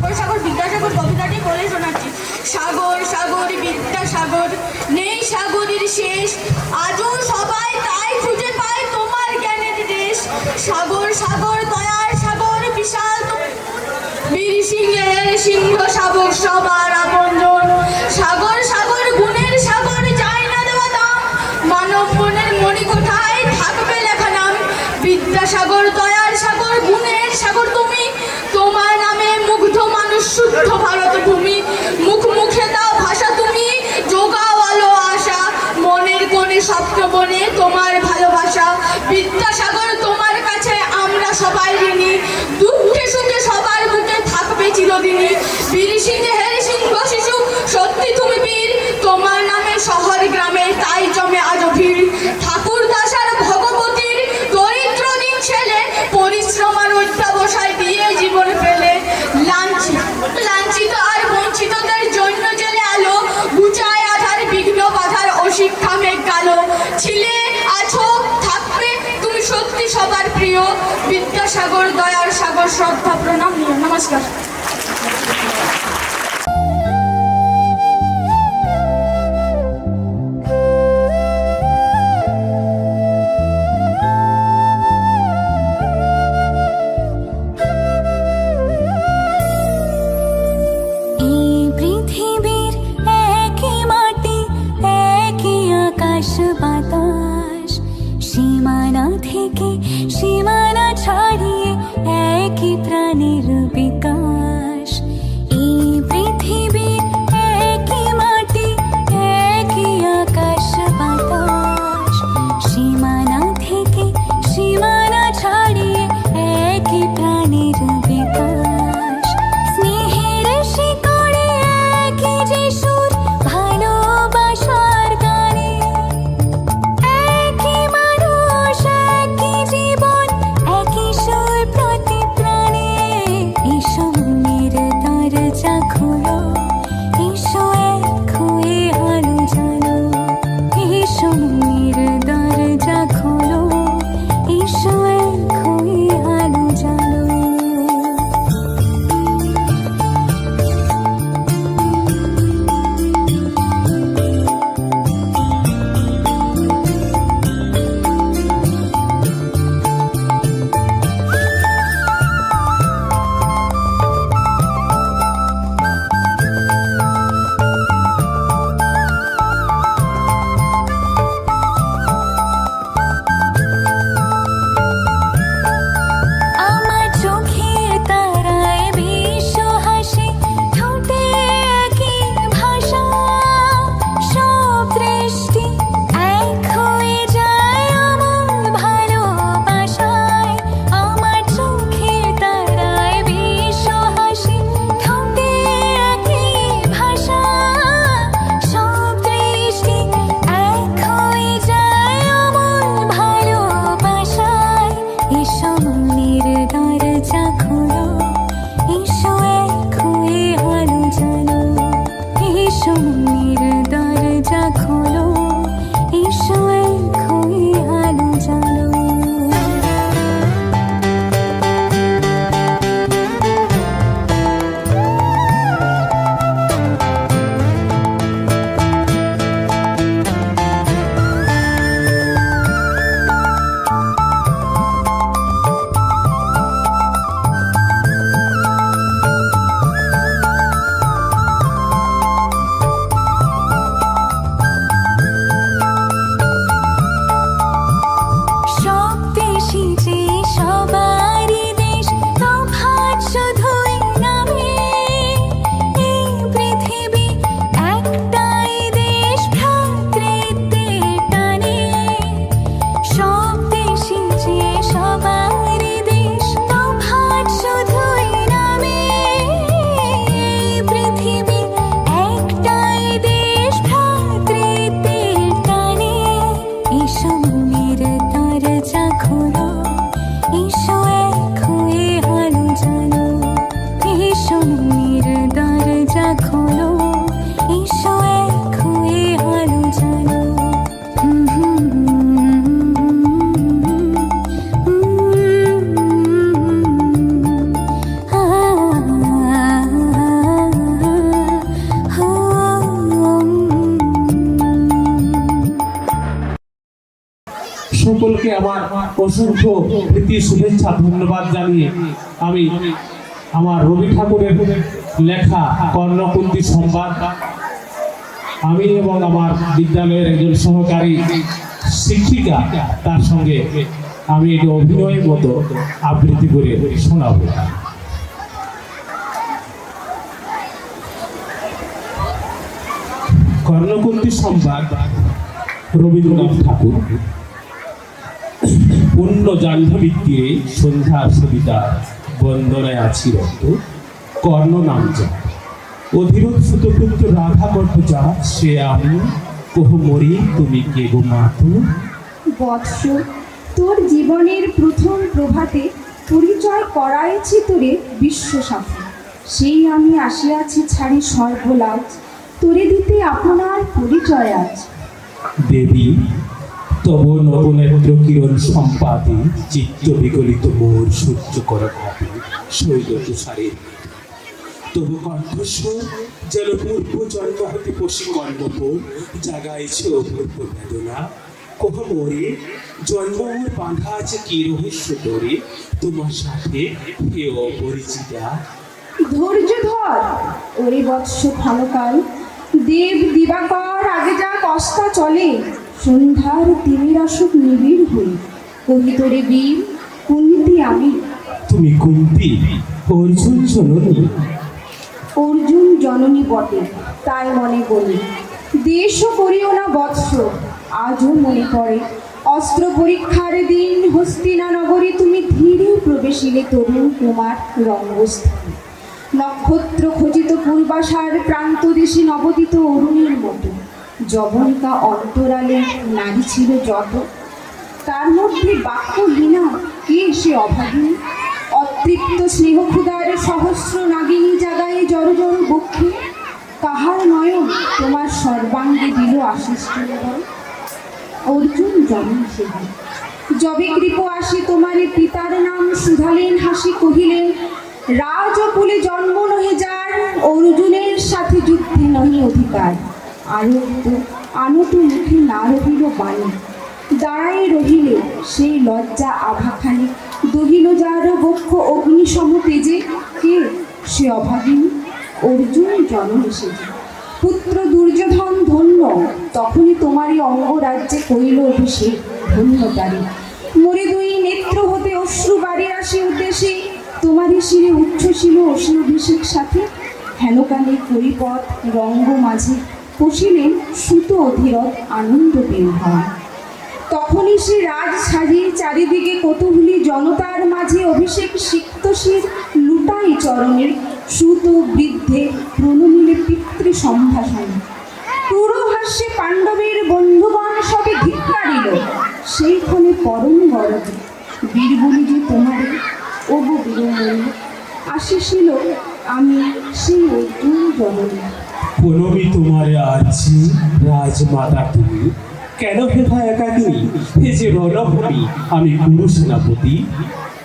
সাগর সাগর বিদ্যাসাগর কবিতাটি বলে শোনাচ্ছি। সাগর সাগর বিদ্যাসাগর, নেই সাগরের শেষ, আজও সবাই তাই খুঁজে পায় তোমার জ্ঞানের দেশ। সাগর সাগর দয়ার সাগর, বিশাল বীর সিংহের সিংহ শাবক সবার আপনজন। সাগর সাগর গুণের সাগর, যায় না দেওয়া দাম, মানব মনের মণিকোঠায় থাকবে লেখা নাম। বিদ্যাসাগর দয়ার সাগর, গুণের সাগর তুমি, তোমার নামে মুগ্ধ মানুষ শুদ্ধ ভারত ভূমি। মুখ মুখে দাও ভাষা তুমি, যোগাও আলো আশা, মনের কোণে স্বপ্ন বনে তোমার ভালোবাসা। বিদ্যাসাগর তোমার কাছে আমরা সবাই ঋণী, দুঃখে সুখে সবার বুকে থাকবে চিরদিনই। বীর সিংহের সিংহ শিশু, সত্যি তুমি বীর, তোমার নামে শহর গ্রামে তাই জমে আজও ভিড়। ঠাকুর দাসার ভগবতীর দরিদ্র দিন ছেলে, পরিশ্রম আর অধ্যাবসায় দিয়ে জীবন পেলে। লাঞ্ছিত আর বঞ্চিতদের জন্য জেলে আলো, গুচায় আধার বিঘ্ন বাধার অশিক্ষা মেঘ কালো। ছিলে আছো থাকবে তুমি সত্যি সবার প্রিয়, বিদ্যাসাগর দয়ার সাগর শ্রদ্ধা প্রণাম নিও। নমস্কার। বাতাস সীমানা থেকে সীমানা ছাড়িয়ে একই প্রাণের বিকাশ। তোমাকে আমার অসংখ্য প্রীতি শুভেচ্ছা ধন্যবাদ জানিয়ে আমি আমার রবি ঠাকুরের লেখা কর্ণকুন্তী সংবাদ আমি এবং আমার বিদ্যালয়ের একজন সহকারী শিক্ষিকা তার সঙ্গে আমি এটি অভিনয়ের মতো আবৃত্তি করে শোনাবো। কর্ণকুন্তী সংবাদ রবীন্দ্রনাথ ঠাকুর। পূর্ণ জাহ্নবী তীরে সন্ধ্যার সবিতা বন্দনায় আছি রত কর্ণ নাম যা অধীরথ সুতপুত্র রাধা গর্ভ যা সে আমি কহ মরি তুমি কে গো মাতু। বৎস, তোর জীবনের প্রথম প্রভাতে পরিচয় করাইছি তোরে বিশ্বসাথে। সেই আমি আসিয়াছি ছাড়ি সর্বলাজ, তোরে দিতে আপনার পরিচয় আজ। দেবী তব নবনেত্র কিরণ সম্পাদে চিত্ত বিগলিত মোর সহ্য করা ভাবে শৈল তুষারের তবু কণ্ঠস্বর যেন পূর্ব জন্ম হতে পশি কর্ণপুর জাগাইছে অপূর্ব বেদনা কহ মোরে জন্ম মোর বাঁধা আছে কি রহস্য তোরে তোমার সাথে হে অপরিচিতা। ধৈর্য ধর ওরে বৎস ক্ষণকাল, দেব দিবাকর আগে যা কস্তা চলে, সন্ধ্যার তিমির আসুক নিবিড় হয়ে কহি তোরে বীর কুন্তি আমি। তুমি কুন্তি অর্জুন জননী। অর্জুন জননী বটে তাই মনে বলি, দেশও করিও না বৎস আজও মনে পড়ে অস্ত্র পরীক্ষার দিন হস্তিনা নগরী তুমি ধীরে প্রবেশিলে তরুণ কুমার রঙ্গস্থানে। নক্ষত্র খচিত পূর্বাশার প্রান্ত দেশে নবদিত অরুণের মতো যবনিকা অন্তরালে নারী ছিল যত, তার মধ্যে বাক্যহীনা কে সে অভাগিনী। অতৃপ্ত স্নেহক্ষুদার সহস্র নাগিনী জাগায় জড় জড় বক্ষে, কাহার নয়ন তোমার সর্বাঙ্গে দিল আশিস চুম্বন। অর্জুন জননী সেদিন যবে কৃপ আসে তোমারে পিতার নাম শুধালেন হাসি কহিলেন, রাজকুলে জন্ম নহে যার অর্জুনের সাথে যুদ্ধে নহে অধিকার। আরক্ত আনত মুখে না রহিল বাণী, দাঁড়াই রহিলে সেই লজ্জা আভাখানে দহিল যার বক্ষ অগ্নিসম তেজে, কে সে অভাগিনী অর্জুন জননী সেজে। পুত্র দুর্যোধন ধন্য তখনই তোমারই অঙ্গরাজ্যে কইল অভিষেক ধন্য তারে। মরে দুই নেত্র হতে অশ্রু বাড়ি আসে উদ্দেশ্যে, তোমারই শিরে উচ্ছ্বসিল অশ্রু অভিষেক সাথে। হেনকালে পরিপথ রঙ্গ মাঝে পশিলেন সুত অধীরথ আনন্দ বের। তখনই সে রাজ সাজিয়ে চারিদিকে কতগুলি জনতার মাঝে অভিষেক সিক্ত শির লুটাই চরণের সুত বৃদ্ধে প্রণমিলে পিতৃ সম্ভাষণ। পুরোহাস্যে পাণ্ডবের বন্ধুগণ সবে ধিক্কারিল, সেইখানে পরম গরবে বীরবলি যে তোমারে ওগো বীরমণি আসিছিল আমি সেই অর্জুন জননী। প্রণমি তোমারে আছি রাজমাতা তুমি, কেন হেথা একাকিনী হে যে রণভূমি আমি গুরু সেনাপতি।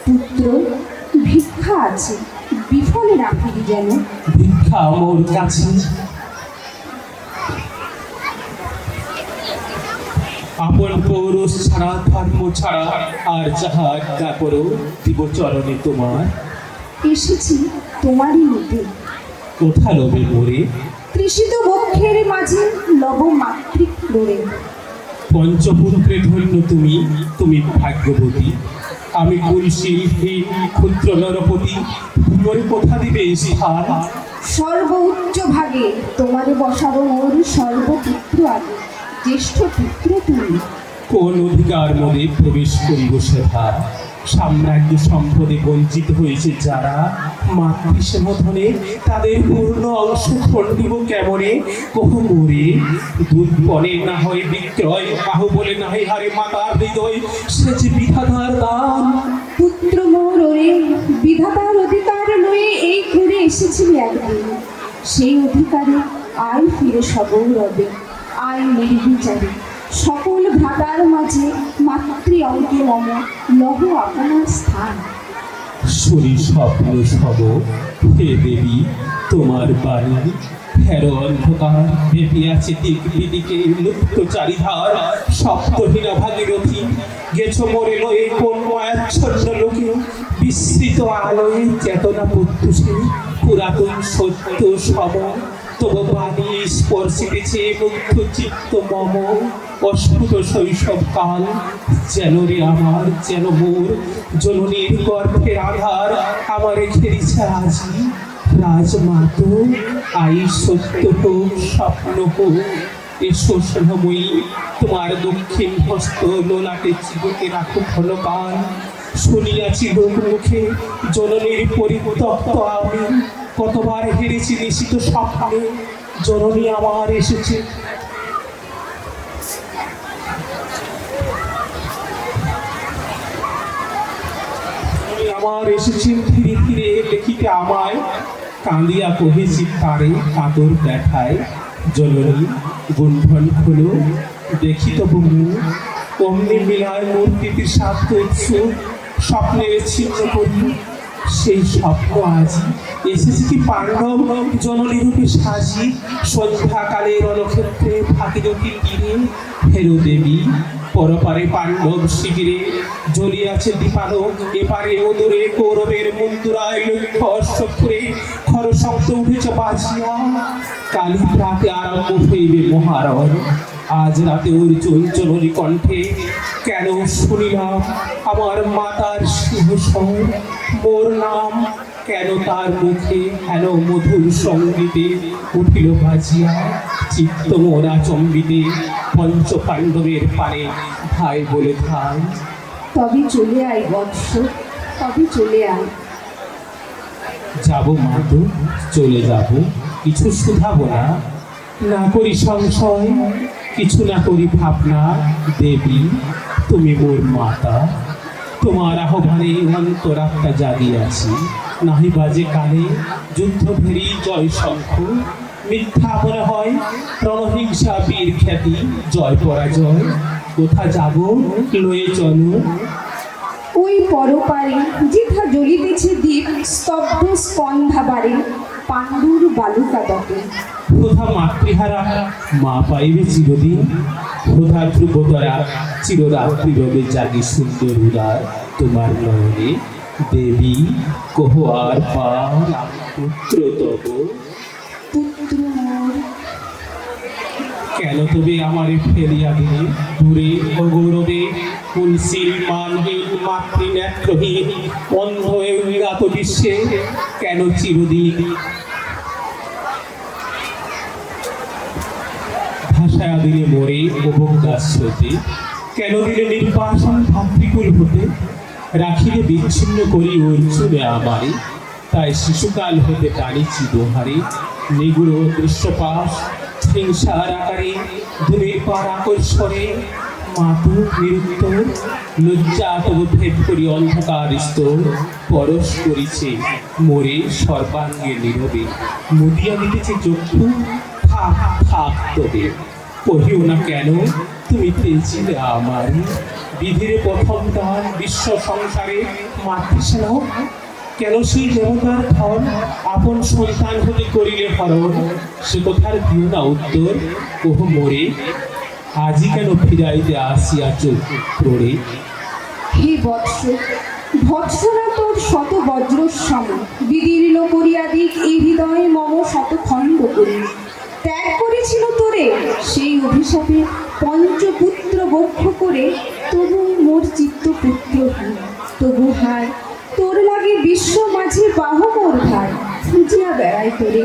পুত্র ভিক্ষা আছে বিফলে রাখিলি যেন। ভিক্ষা মোর কাছে আপন পৌরুষ ছাড়া ধর্ম ছাড়া আর যাহা আজ্ঞা করো দিব চরণে তোমার। এসেছি তোমারই নিতে কোথা লবে মোরে তৃষিত বক্ষের মাঝে লব মাতৃক ক্রোড়ে। পঞ্চপুত্রে ধন্য তুমি তুমি ভাগ্যবতী, আমি কুলশীলহীন ক্ষুদ্র নরপতি মোরে কোথা দিবে স্থান। সর্ব উচ্চ ভাগে তোমারে বসাবো মোর সর্বপুত্র আগে, জ্যেষ্ঠ পুত্র তুমি। কোন অধিকার মনে প্রবেশ করিব সেথা, সাম্রাজ্য সম্পদে বঞ্চিত হয়েছে যারা মাতৃসেমধনে তাদের পূর্ণ অংশ খণ্ডিব কেমনে। কহ মোরে দুধ পরে না হয় বিক্রয়, বাহু বলে না হয় হারে মাতার হৃদয় সে যে বিধাতার দান। পুত্র মোর ওরে বিধাতার অধিকার লয়ে এই ঘুরে এসেছিলি একদিন, সেই অধিকারে আয় ফিরে সগৌরবে আয় নির্বিচারে। সকল ভ্রাতার মাঝে মাতৃ অঙ্কে মম লহ আপনার স্থান। শরীর স্বপ্ন সব হে দেবী তোমার বাণী, হেরো অন্ধকার ভেপে আছে দিক বিদিকে লুপ্ত চারিধার সপ্তহীন ভাগীরথী গেছো মরে লয়ে কোন মায়াচ্ছন্ন লোকে বিস্তৃত আলোয় চেতনা প্রত্যুষে পুরাতন সত্য সম তবু বাণী স্পর্শিতেছে মুগ্ধ চিত্ত মম অস্ফুট শৈশব কাল যেন রে আমার যেন মোর জননীর গর্ভের আধার আমারে ঘেরিছে আজি রাজমাতো আই সত্য হোক স্বপ্ন হোক এসো স্নেহময়ী তোমার দক্ষিণ হস্ত লোলাটে চিবুকে রাখো ঘন কান শুনিয়াছি লোক মুখে জননীর পরিত্যক্ত আমি কতবার হেরেছি নিশিত স্বপ্নে জননী আমার এসেছে আমার এসেছেন ধীরে ধীরে দেখিতে আমায় কাঁদিয়া কহেছি তারে কাতর দেখায় জননী গুণ্ঠন হলো দেখি তবু মুখ অমনি মিলায় মূর্তিটির স্বার্থ উৎসুক স্বপ্নের ছিন্ন করি সেই স্বপ্ন আজি এসেছে কি পাণ্ডব জননী রূপে সাজি সন্ধ্যাকালে রণক্ষেত্রে ভাগীরথী তীরে হেরো দেবী পরপারে পাণ্ডব শিবিরে জ্বলিয়াছে দীপালোক এপারে ওদরে কৌরবের মুন্দুরায় লক্ষ্য অশ্বক্ষরে খর শব্দ উঠেছে বাজিয়া কালী প্রাতে আরম্ভ হইবে মহারণ আজ রাতে অর্জুন জননী কণ্ঠে কেন শুনিলাম আমার মাতার সিংহস্বর মোর নাম কেন তার মুখে হেন মধুর সঙ্গীতে উঠিল বাজিয়া চিত্ত মোরা চম্বিতে পঞ্চ পাণ্ডবের পারে ভাই বলে ভাই তবে চলে আয় বৎস, তবে চলে আয়। যাব মাতো চলে যাব কিছু শুধাবো না না করি সংশয় কিছু না করি ভাবনা দেবী তুমি মোর মাতা তোমার আহ্বানে অন্তরাত্মা জাগিয়াছি নাহি বাজে কানে যুদ্ধ ভেরি জয় শঙ্খ মিথ্যা মনে হয় রণহিংসা বীর খ্যাতি জয় পরাজয় কোথা যাব লয়ে চলো ওই পরপারে যেথা জ্বলিতেছে দ্বীপ স্তব্ধ স্কন্ধাবারে পাণ্ডুর বালুকা দটে কোথা মাতৃহারা মা পাইবে চিরদিন কোথা ধ্রুবতারা চিররাত্রি রবে জাগি সুন্দর উদার তোমার নয়নে দেবী কহ আর পার পুত্র তব পুত্র মোর কেন তবে আমারে ফেলিয়া দিলে দূরে অগৌরবে কুলসিল মানহীন মাতৃনেত্রহীন অন্ধ এ উন্নত বিশ্বে কেন চিরদিন ভাষায় দিলে মরে অবজ্ঞাস হতে কেন দিলে নির্বাসন ভাতৃকুল হতে রাখিলে বিচ্ছিন্ন করি অর্জুনে আমারে তাই শিশুকাল হতে টানিছি দোহারে নিগুড় দৃশ্যপাশ হিংসার আকারে ধূমের পার আকর্ষণে মাতু নিরুত্তর লজ্জা তবু ভেদ করি অন্ধকার স্তর পরশ করিছে মোরে সর্বাঙ্গে নীরবে মুদিয়া দিতেছে চক্ষু থাক থাক তবে কহিও না কেন তুমি পেয়েছিলে আমার বিধির প্রথম দান বিশ্ব সংসারে মাতৃস্নেহ কেন সেই দেবতার ধন আপন সন্তান হতে করিলে হরণ সে কথার দিও না উত্তর ওহ মোরে আজই কেন ফিরাইতে আসিয়া চোখ প্রড়ে হে বৎস ভৎসনা তোর শত বজ্রসম বিদীর্ণ করিয়া দিক এই হৃদয়ে মম শত খণ্ড করি ত্যাগ করেছিল তোরে সেই অভিশাপে পঞ্চপুত্র বক্ষ করে তবু মোর চিত্ত পুত্রহীন তবু হায় তোর লাগে বিশ্ব মাঝে বাহ মোর ভাই খুঁজিয়া বেড়াই তোরে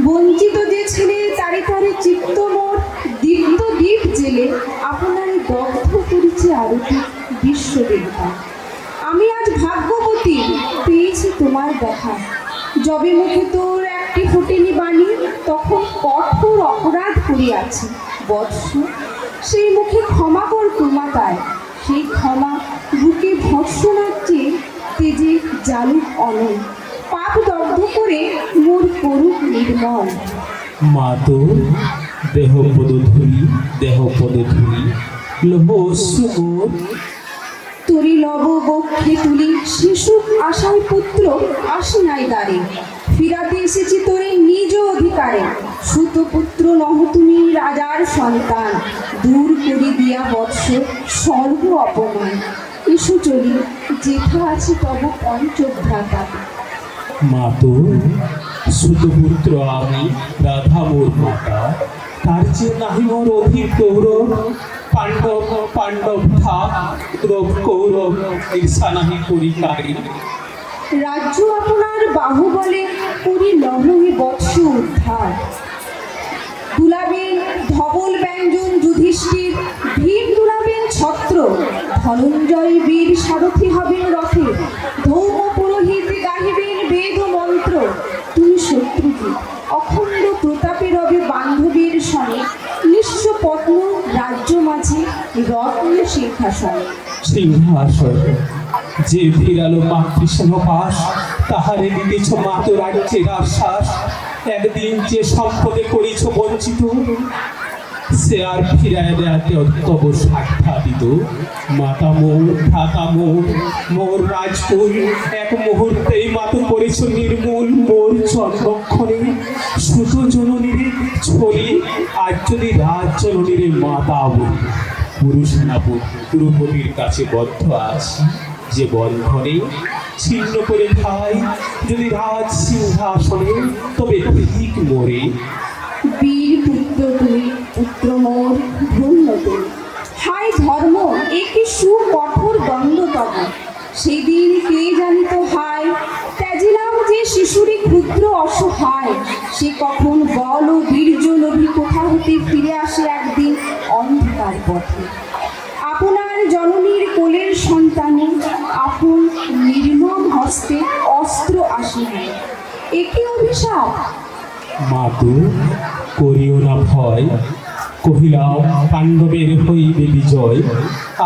বঞ্চিত যে ছেলে তারে তারে চিত্ত মোর দীপ্ত দ্বীপ জেলে আপনারে দগ্ধ করেছে আরতি বিশ্বদেবতা আমি আজ ভাগ্যবতী পেয়েছি তোমার দেখা যবে মুখে তোর একটি ফোটেনি বাণী তখন কঠোর অপরাধ করিয়াছি বৎস সেই মুখে ক্ষমা কর প্রমাতায় সেই ক্ষমা বুকে ভৎসনার চেয়ে তেজে জালুক অনল পাপ দগ্ধ করে মোর করুক নির্মল মা তো দেহ পদধূলি লোহ অশ্রু মোর তরি লব বক্ষে তুলি শিশু আশায় পুত্র আসি নাই দ্বারে ফিরাতে এসেছি তোরে নিজ অধিকারে সুতপুত্র নহ তুমি রাজার সন্তান, দূর করে দিয়া বৎস সর্ব অপমান। এসো চলি, যেথা আছে তব পঞ্চভ্রাতা। মা তো সুতপুত্র আমি, রাধা মোর মাতা, তার যে নাহি মোর অধিক গৌরব। পাণ্ডব পাণ্ডব ভাব দ্রব কৌরব, ঈর্ষা নাহি করি কারি। রাজ্য আপনার বাহুবলে করি লহহি বৎস উদ্ধার। দুলাবেন ধবল ব্যঞ্জন যুধিষ্ঠির, ভীম দুলাবেন ছত্র। ধনঞ্জয় বীর সারথি হবেন রথে, ধৌম পুরোহিত গাহিবেন বেদ ও মন্ত্র। তুমি শত্রুকে অখণ্ড প্রতাপে রবে বান্ধবীর সনে, নিঃস্ব পত্ন রাজ্য মাঝে রত্ন সিংহাসনে। সিংহাসন যে ফিরালো মাতৃস্নেহ পাশ, তাহারে দিতেছ মাত রাজ্যের আশ্বাস। একদিন যে সম্পদে করিছ বঞ্চিত, সে আর ফিরায় দেয়াতে তব সাক্ষাদিত। মাতা মোর ভ্রাতা মোর, মোর রাজকুল, এক মুহূর্তেই মাত করেছ নির্মূল। মোর জন্মক্ষণে সুত জননীর ছড়ি, আজ যদি রাজ জননীর মাতা বলি। পুরুষ পুরুপতির কাছে বদ্ধ আছি, যে বন্ধনে ছিন্ন করে খাই যদি রাজ সিংহাসনে, তবে ঠিক মোরে। বীর পুত্র তুই, পুত্র মোর ধন্য তুই। হায় ধর্ম, এ কি সুকঠোর দণ্ড তব। সেদিন কে জানিত হায়, ত্যাজিলাম যে শিশুরি ক্ষুদ্র অসহায়। সে কখন বল ও বীর্য লোভী কোথা হতে ফিরে আসে একদিন অন্ধকার পথে। আপনার জননীর কোলের সন্তানে আপন নির্মম হস্তে অস্ত্র আসিবে, এ কি অভিশাপ। মাতু করিও না ভয়, কহিলাম পাণ্ডবের হইবে বিজয়।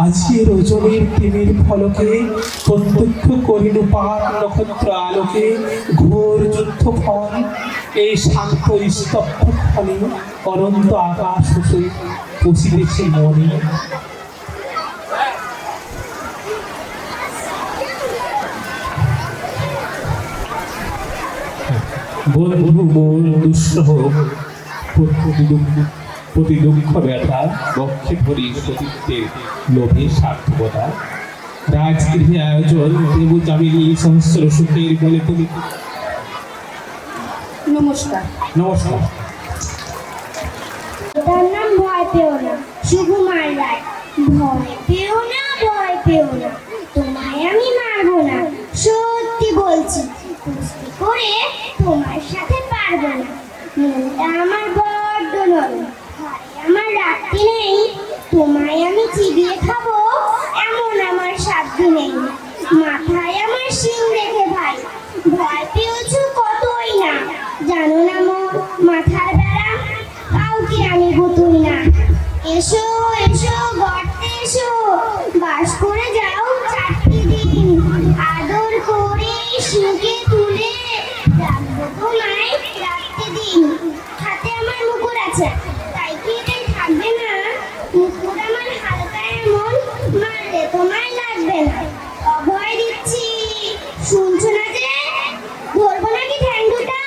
আজি রজনীর তিমির ফলকে, প্রত্যক্ষ করিল পাক নক্ষত্র আলোকে। ঘোর যুদ্ধ ফল এই শান্ত স্তব্ধ ক্ষণে, অনন্ত আকাশ হতে পশিতেছে মনে। বন্ধু মোর দুঃসহ প্রতি দুঃখ ব্যথা, বক্ষে ভরি সতীত্বের লোভে স্বার্থকতা। রাজগৃহে আয়োজন দেব যামিনী সহস্র সুখের বলে তুমি। নমস্কার। নমস্কার। তার নাম ভয় পেও না, সুকুমার রায়। ভয় পেও না, ভয় পেও না, তোমায় আমি মারবো না, সত্যি বলছি। কুস্তি করে তোমার সাথে পারবো না। মনটা আমার বড্ড নরম, ঘরে আমার রাখতে নেই। তোমায় আমি চিবিয়ে খাবো এমন আমার সাধ্য নেই। মাথায় আমার শিং রেখে ভাই, ভয় পেয়েছ কতই না। জানো না মোর মাথার বেড়া, কাউকে আমি গুতুই না। এসো এসো গর্তে এসো, বাস করে যাও 4টি দিন। আদর করে শিঙে তুলে রাখবো তোমায় রাখতে দিন। হাতে আমার মুকুট আছে, তাই কি এটাই থাকবে না? মুকুট আমার হালকা এমন, মারলে তোমায় লাগবে না। অভয় দিচ্ছি, শুনছো না যে? ধরবো নাকি ঠ্যাং দুটা?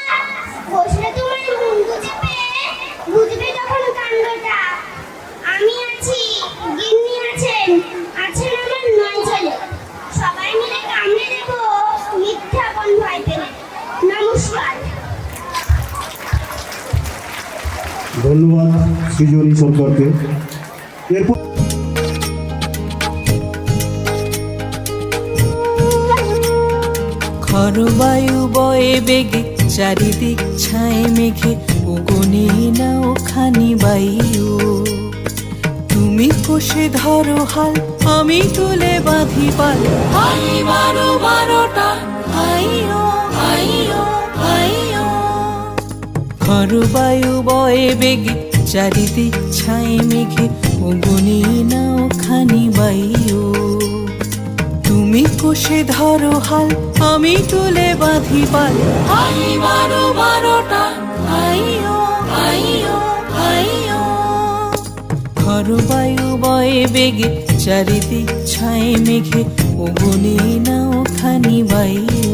বসলে তোমার মুন্ডু চেপে বুঝবে তখন কাণ্ডটা। আমি আছি, গিন্নি আছেন, আছেন আমার 9 ছেলে। সবাই মিলে কামড়ে দেবো মিথ্যা কোন ভয় পেলে। নমস্কার। ধন্যবাদ সৃজনী সরকারকে। এরপর খরবায়ু বয়ে বেগে, চারিদিক ছায় মেঘে। ওগনে নাও খানি বায়ু, তুমি কষে ধরো হাল, আমি তুলে বাঁধি পাল। আই মারো মারোটা, আইও আইও আইও। খরবায়ু বয়ে বেগে, চারিদিক ছায় মেঘে। ওগনে নাও খানি বায়ু, তুমি কষে ধরো হাল, আমি তুলে বাঁধি পাল। আই মারো মারোটা, আইও আইও আইও। খরবায়ু বয়ে বেগে, চারিদিক ছায় মেঘে। ওগনে নাও খানি বায়ু।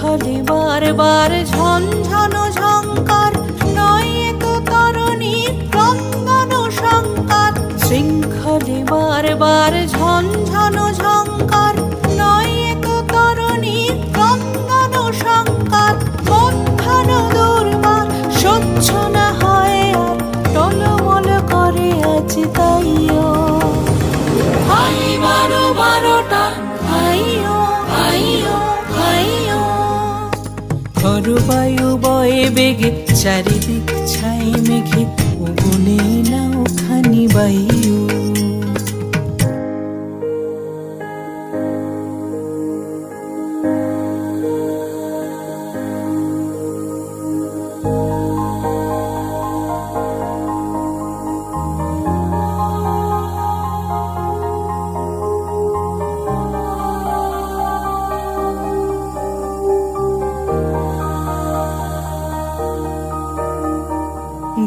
শৃঙ্খলে বারবার ঝনঝন ঝঙ্কার, নয় এ তো তরণীর ক্রন্দন শঙ্কার। শৃঙ্খলে বারবার ঝনঝন ঝঙ্কার, নয় এ তো তরণীর ক্রন্দন শঙ্কার। মধ্যাহ্ন দুর্বার সহ্য না হয় আর, টলমল করে আজ তাইও। হাই বারো বারোটা, হাইও হাইও হাইও। খরবায়ু বয়ে বেগে চারিদিক ছাই মেঘে, উগুনে নাও খানি বায়ু।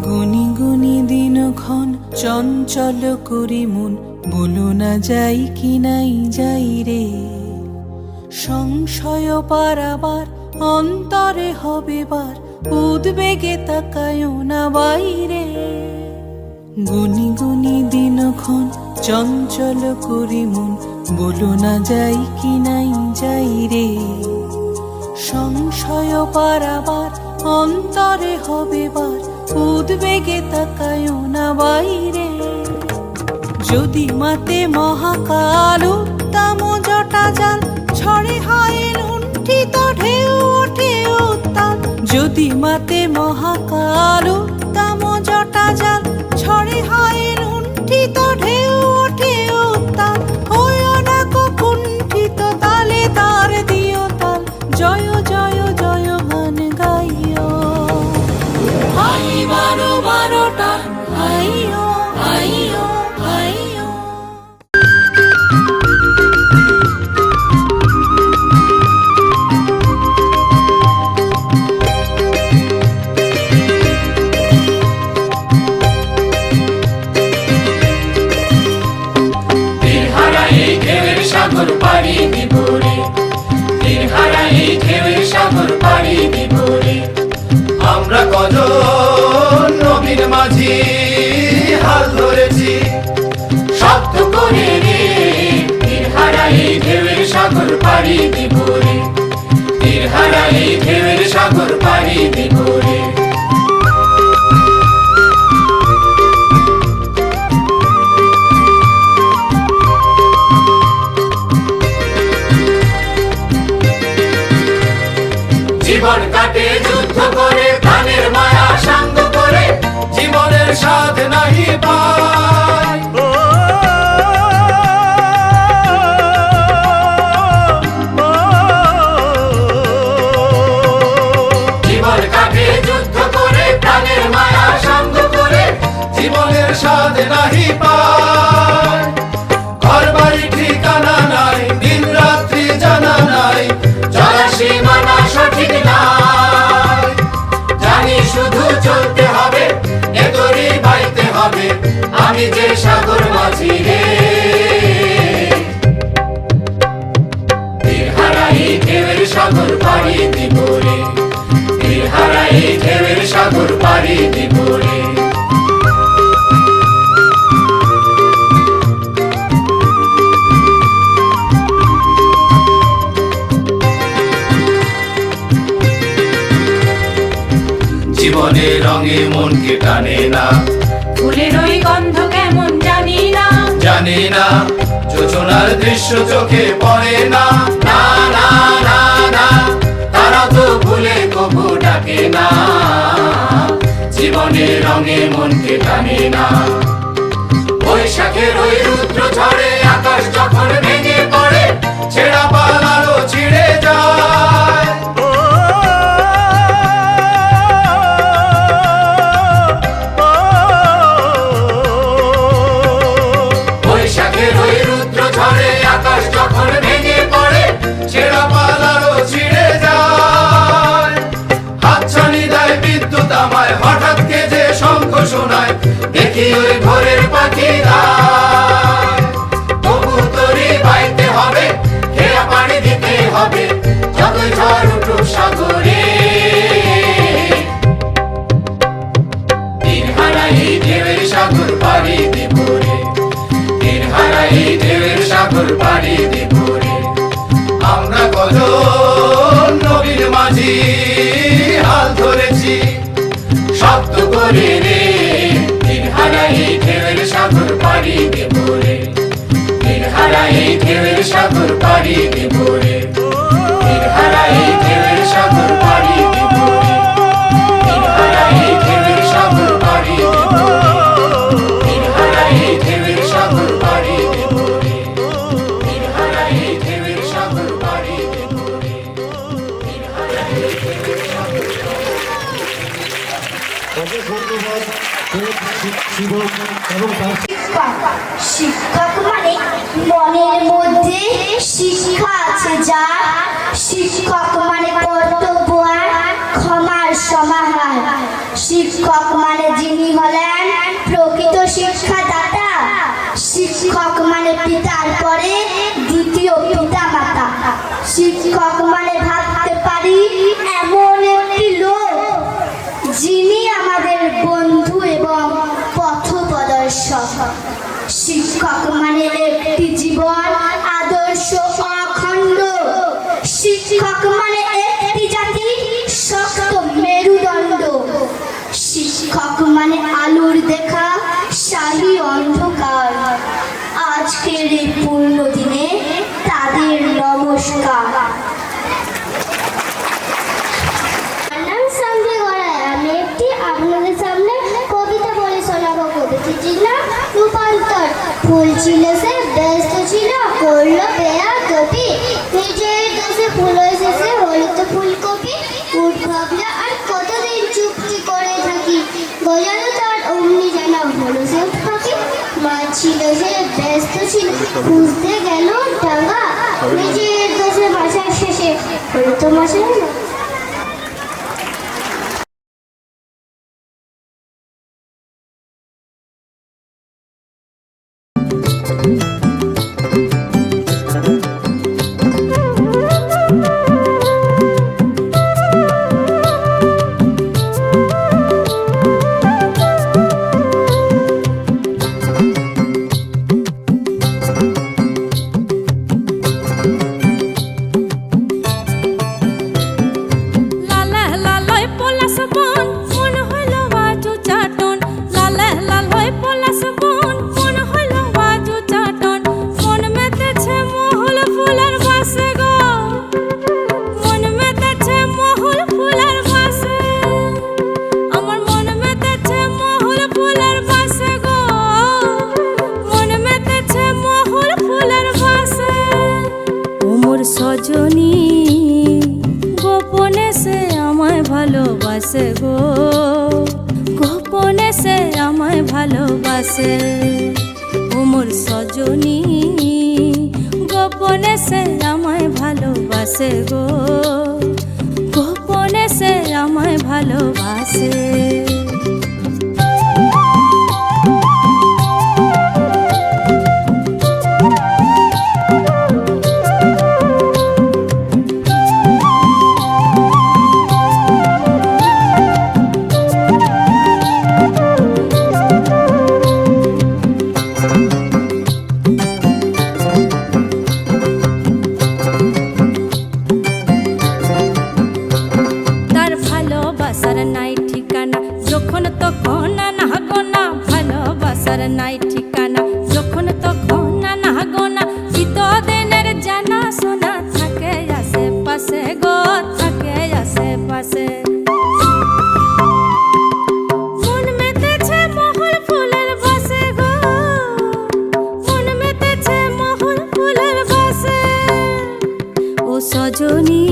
গুনি গুনি দিনক্ষণ চঞ্চল করি মন, বলো না যাই কি নাই যাই রে। সংশয় পারাবার অন্তরে হবে বার, উদ্বেগে তাকায় না বাইরে। গুনি গুনি দিনক্ষণ চঞ্চল করি মন, বলো না যাই কি নাই যাই রে। সংশয় পারাবার অন্তরে হবে বার, উদ্বেগে তাকায় না বাইরে। যদি মাতে মহাকাল উত্তম জটা জাল, ছড়ে হয় লুণ্ঠিত ঢেউ ওঠে উত্তাল। যদি মাতে মহাকাল উত্তম জটা জাল, ছড়ে হয় লুণ্ঠিত ঢেউ ওঠে উত্তাল। হয় না কুণ্ঠিত তালে তার দিও তাল, জয় জয় জয় গান গাইও। হাই বারো বারোটা, হাইও হাইও হাইও। তীরহারা এই ঢেউয়ের সাগর পাড়ি দিব রে, তীরহারা এই ঢেউয়ের সাগর পাড়ি দিব রে। আমরা কজন নবীন মাঝি হাল ধরেছি, শব্দ করে রে। তীরহারা এই ঢেউয়ের সাগর পাড়ি দিব রে, তীরহারা এই ঢেউয়ের সাগর পাড়ি দিব রে। জীবন কাটে যুদ্ধ করে, প্রাণের মায়া সাঙ্গ করে, জীবনের স্বাদ নাহি পায়। জীবন কাটে যুদ্ধ করে, প্রাণের মায়া সাঙ্গ করে, জীবনের স্বাদ নাহি পায়। ঘর বাড়ি ঠিকানা নাই, দিন রাত্রি জানা নাই, চলার সীমানা সঠিক নাই। জানি শুধু চলতে হবে, এ তরি বাইতে হবে, আমি যে সাগর মাঝি রে। তীরহারা এই ঢেউয়ের সাগর পাড়ি দিব রে, তীরহারা এই ঢেউয়ের সাগর পাড়ি দিব রে। জীবনের রঙে মনকে টানে না, ফুলের ওই গন্ধ কেমন জানি না, জানি না। যোজনার দৃশ্য চোখে পড়ে না, না না না না। তারা তো ভুলে কবু ডাকে না, জীবনের রঙে মনকে টানে না। বৈশাখের ওই রুদ্র ঝড়ে আকাশ যখন ভেঙে পড়ে, ছেঁড়া পালারও ছিঁড়ে যায়। বৈশাখের ওই রুদ্র ঝড়ে আকাশ যখন ভেঙে পড়ে, ছেঁড়া পালারও ছিঁড়ে যায়। হাতছানি দেয় বিদ্যুৎ আমায়, হঠাৎ কে যে শঙ্খ শোনায়, দেখি ওই ভোরের পাখিরা। তবু তরি বাইতে হবে, খেয়া পানি দিতে হবে, যতই ঝড় উঠুক ধরেছি, হাত ধরেছি, শব্দ করে রে তীর হারাই ঢেউয়ের সাগর পাড়ি দেব রে, তীর হারাই ঢেউয়ের সাগর পাড়ি দেব রে, তীর হারাই ঢেউয়ের সাগর পাড়ি দেব রে, তীর হারাই ঢেউয়ের সাগর পাড়ি দেব রে, তীর হারাই ঢেউয়ের সাগর পাড়ি দেব রে, তীর হারাই ঢেউয়ের সাগর পাড়ি দেব রে, তীর হারাই ঢেউয়ের সাগর অশেষ ধন্যবাদ শিবম এবং তার শিক্ষক মানে মনের মধ্যে শিক্ষা আছে যার, শিক্ষক মানে কর্তব্য আর ক্ষমার সমাহার, শিক্ষক মানে যিনি হলেন প্রকৃত শিক্ষাদাতা, শিক্ষক মানে পিতার পরে দ্বিতীয় পিতা মাতা, শিক্ষক মানে ভাবতে পারি এমন একটি লোক যিনি আমাদের বন্ধু এবং পথপ্রদর্শক, শিক্ষক মানে একটি জীবন আদর্শ অখণ্ড, শিক্ষক মানে একটি জাতি শক্ত মেরুদণ্ড, শিক্ষক মানে আলোর দেখা শাহী অন্ধকার। আজকের এই পূর্ণ দিনে তাদের নমস্কার। আমি একটি আপনাদের সামনে কবিতা বলে শোনাবো। কবিতাটির নাম রূপান্তর। ফুল ছিল সে ব্যস্ত ছিল করলো বেয়াদবি, নিজের দোষে ফুল এসেছে হলো তো ফুলকপি, উঠ ভাবলে আর কতদিন চুপটি করে থাকি, গজালো তার অমনি জানা হলো সে পাখি। মাছ ছিল সে ব্যস্ত ছিল খুঁজতে গেল ডাঙা, নিজের দোষে বাসার শেষে হলো তো মাসে। সজনী গোপনে সে আমায় ভালোবাসে গো, গোপনে সে আমায় ভালোবাসে, ও মোর সজনী গোপনে সে আমায় ভালোবাসে গো, গোপনে সে আমায় ভালোবাসে। নাই ঠিকানা যখন তখন না গোনা, ভালোবাসার নাই ঠিকানা যখন তখন না গোনা, চিতদিনের জানা শোনা থাকে আশেপাশে গো, থাকে আশেপাশে। মন মেতেছে মহল ফুলের বাসে গো, মন মেতেছে মহল ফুলের বাসে, ও সজনী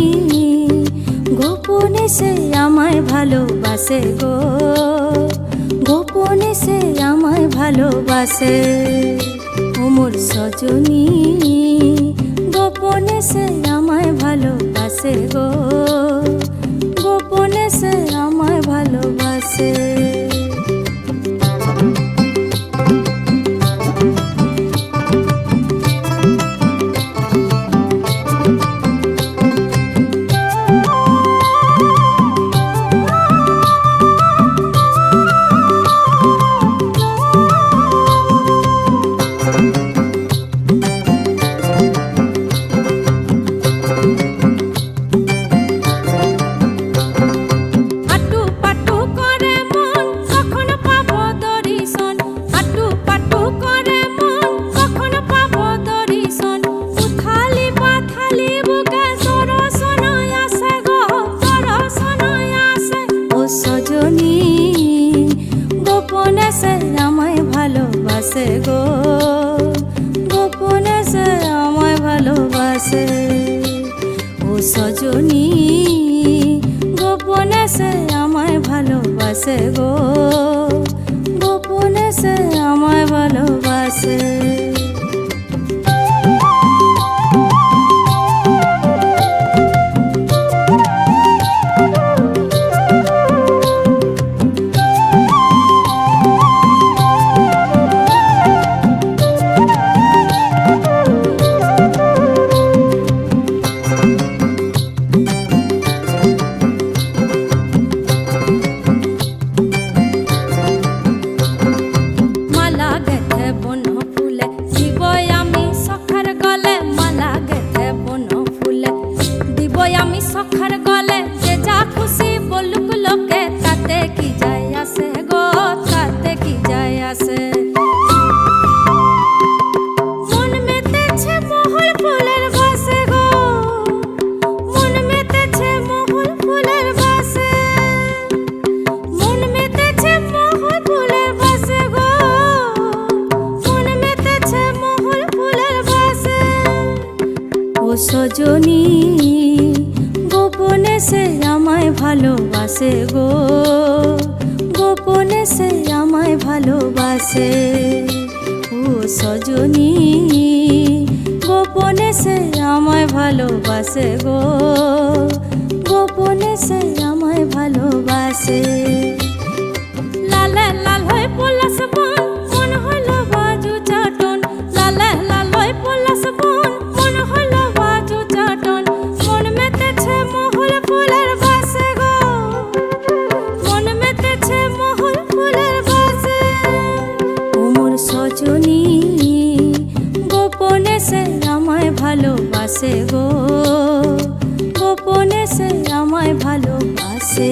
গোপনে সে আমায় ভালোবাসে গো, গোপনে সে আমায় ভালোবাসে, ও মোর সজনী গোপনে সে আমায় ভালোবাসে গো, গোপনে সে আমায় ভালোবাসে। ভালোবাসে গো, গোপনে সে আমায় ভালোবাসে। মালা গেথে বন ফুলে দিবই আমি সখার গলে, মালা গেথে বন ফুলে দিবই আমি সখার গলে। যে যা খুশি বলুক লোকে, তাতে কি যায় আসে গো, তাতে কি যায় আসে। মন মেতেছে মহুল ফুলের বাসে গো, মন মেতেছে মহুল ফুলের বাসে, মন মেতেছে মহুল ফুলের বাসে গো, মন মেতেছে মহুল ফুলের বাসে। ও সজনী গোপনে সে আমায় ভালোবাসে গো, গোপনে সে আমায় ভালোবাসে। ও সজনী গোপনে সে আমায় ভালোবাসে গো, গোপনে সে আমায় ভালোবাসে। লালে লাল হয়ে পলাশ বন, মন হলো বাজু চাটন, লালে লাল হয়ে পলাশ বন, মন হলো বাজু চাটন। মন মেতেছে মহুল ফুলের বাসে গো, মন মেতেছে মহুল ফুলের বাসে। ও মোর সজনী গোপনে সে আমায় ভালোবাসে গো, গোপনে সে আমায় ভালোবাসে।